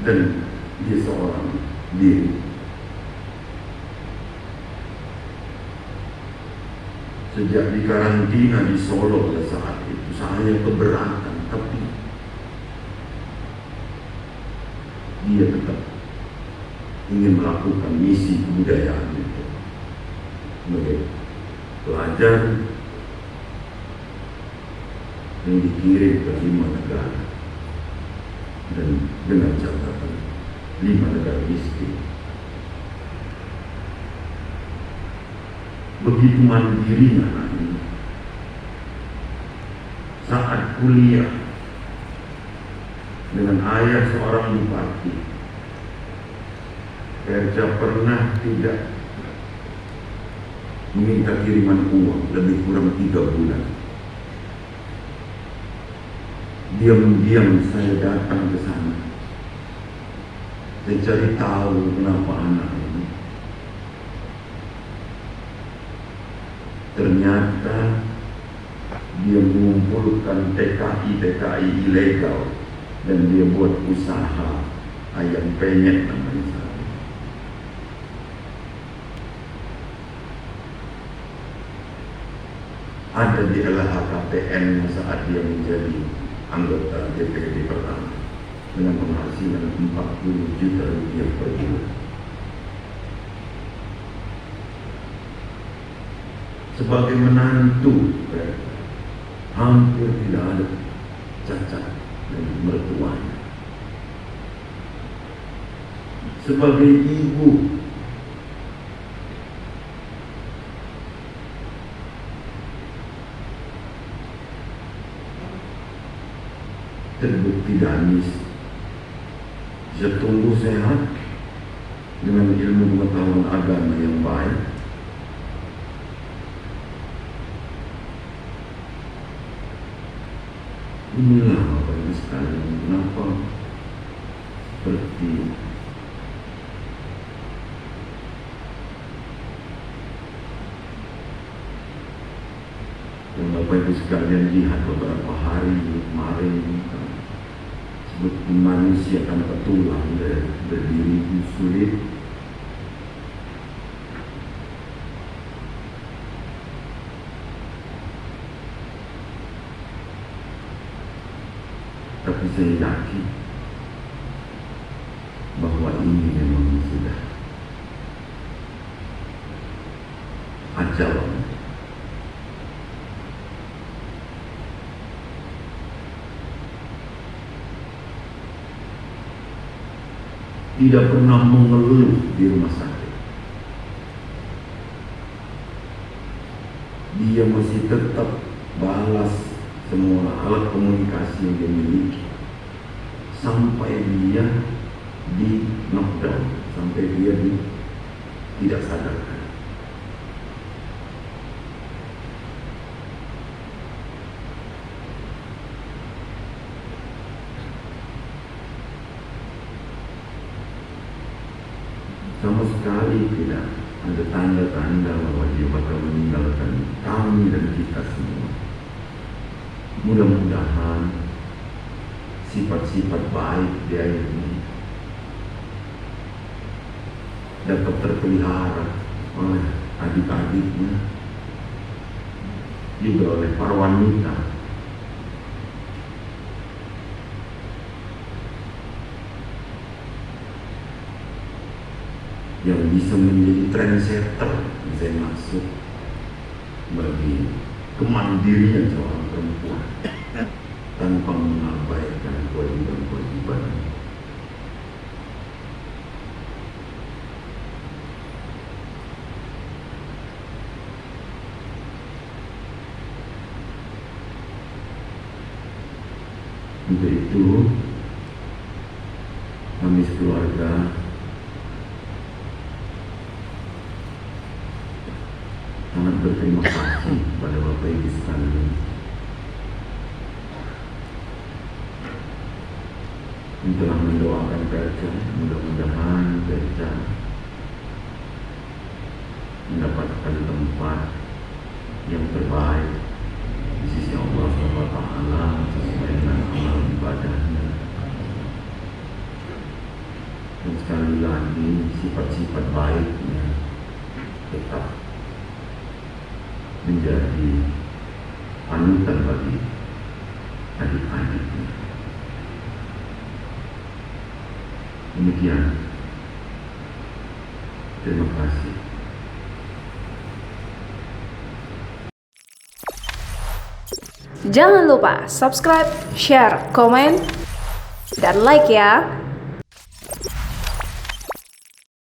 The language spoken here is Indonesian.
dan dia seorang diri. Sejak di karantina di Solo pada saat itu saya keberatan, tapi dia tetap ingin melakukan misi kebudayaan itu sebagai pelajar yang dikirim ke 5 negara dan dengan catatan 5 negara miskin. Begitu mandirinya ini saat kuliah dengan ayah seorang bupati. Perca pernah tidak meminta kiriman uang lebih kurang 3 bulan. Diam-diam saya datang ke sana. Saya cari tahu kenapa anak ini. Ternyata dia mengumpulkan TKI ilegal dan dia buat usaha ayam penyet namanya. Ada di LHKPN saat dia menjadi anggota DPRD pertama dengan penghasilan 40 juta rupiah per bulan. Sebagai menantu, hampir tidak ada cacat dari mertuanya. Sebagai ibu, terbukti danis, bisa tumbuh sehat dengan ilmu pengetahuan agama yang baik. Inilah Bapak Ibu sekalian, kenapa seperti Bapak Ibu sekalian lihat beberapa hari kemarin seperti manusia tanpa tulang berdiri sulit. Tapi saya yakin bahwa ini memang sudah ajal. Tidak pernah mengeluh di rumah sakit. Dia masih tetap balas semua alat komunikasi yang dia miliki sampai dia di knockdown, sampai dia tidak sadarkan. Sama sekali tidak ada tanda-tanda bahwa dia bakal meninggalkan kami dan kita semua. Mudah-mudahan sifat-sifat baik dia ini dapat terpelihara oleh adik-adiknya, juga oleh para wanita. Yang bisa menjadi trendsetter, saya maksud, bagi kemandirian seorang perempuan tanpa mengabaikan kewajiban-kewajiban. Untuk itu, kami sekeluarga sangat berterima kasih kepada Bapak Ibu sekalian yang telah mendoakan Perca. Mudah-mudahan Perca mendapatkan tempat yang terbaik di sisi Allah SWT sesuai dengan amal ibadahnya. sifat-sifat baiknya tetap menjadi panutan bagi adik-adiknya. Demikian. Terima kasih. Jangan lupa subscribe, share, komen, dan like ya.